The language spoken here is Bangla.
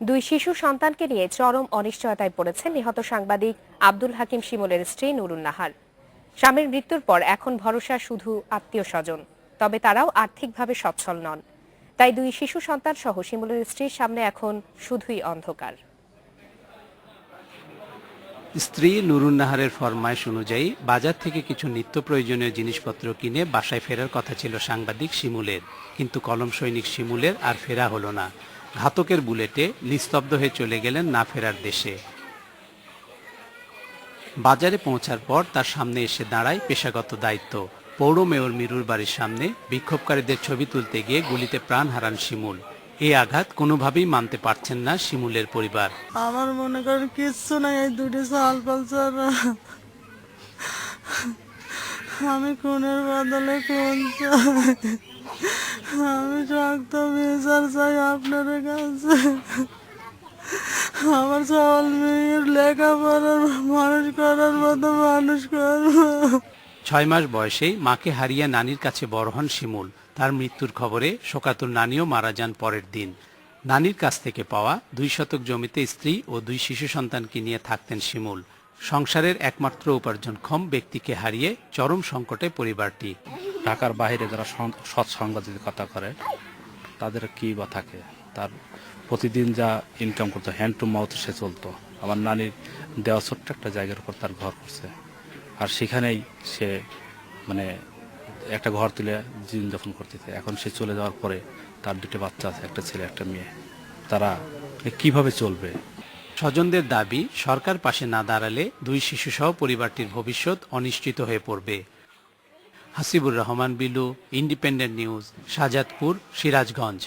দুই শিশু সন্তানকে নিয়ে চরম অনিশ্চয়তায় পড়েছেন নিহত সাংবাদিক আব্দুল হাকিম শিমুলের স্ত্রী নুরুন নাহার। স্বামীর মৃত্যুর পর এখন ভরসা শুধু আত্মীয় স্বজন, তবে তারাও আর্থিকভাবে সচ্ছল নন। তাই দুই শিশু সন্তান সহ শিমুলের স্ত্রীর সামনে এখন শুধুই অন্ধকার। স্ত্রী নুরুন নাহারের ফরমায়েশ অনুযায়ী বাজার থেকে কিছু নিত্য প্রয়োজনীয় জিনিসপত্র কিনে বাসায় ফেরার কথা ছিল সাংবাদিক শিমুলের, কিন্তু কলম সৈনিক শিমুলের আর ফেরা হলো না। ঘাতকের বুলেটে নিস্তব্ধ হয়ে চলে গেলেন না ফেরার দেশে। বাজারে পৌঁছার পর তার সামনে এসে দাঁড়ায় পেশাগত দায়িত্ব। পৌর মেয়র মিরুর বাড়ির সামনে বিক্ষোভকারীদের ছবি তুলতে গিয়ে গুলিতে প্রাণ হারান শিমুল। এই আঘাত কোনোভাবেই মানতে পারছেন না শিমুলের পরিবার। আমার মনে করেন কিচ্ছু নাই, এই দুটি সাল পালসার। আমি খুনের বদলে খুন চাই, আমি শক্ত বিচার চাই আপনার কাছে। আমার সওয়াল মেয়ের লেখাপড়ার মানুষ করার মতো মানুষ করবো। 6 মাস বয়সেই মাকে হারিয়ে নানির কাছে বড় হন শিমুল। তার মৃত্যুর খবরে শোকাতুর নানিও মারা যান পরের দিন। নানির কাছ থেকে পাওয়া 2 শতক জমিতে স্ত্রী ও 2 শিশু সন্তানকে নিয়ে থাকতেন শিমুল। সংসারের একমাত্র উপার্জনক্ষম ব্যক্তিকে হারিয়ে চরম সংকটে পরিবারটি। ঢাকার বাইরে যারা সৎ সাংবাদিকতা করে তাদের কি বা থাকে, তার প্রতিদিন যা ইনকাম করতো হ্যান্ড টু মাউথ সে চলতো। আমার নানির দেওয়া ছোট্ট একটা জায়গার উপর তার ঘর করছে, আর সেখানেই সে মানে একটা ঘর তুলে জীবনযাপন করতেছে। এখন সে চলে যাওয়ার পরে তার 2টি বাচ্চা আছে, একটা ছেলে একটা মেয়ে। তারা কিভাবে চলবে? স্বজনদের দাবি, সরকার পাশে না দাঁড়ালে 2 শিশুসহ পরিবারটির ভবিষ্যৎ অনিশ্চিত হয়ে পড়বে। Hasibur Rahman Bilu, Independent News, Shahzadpur, Sirajganj.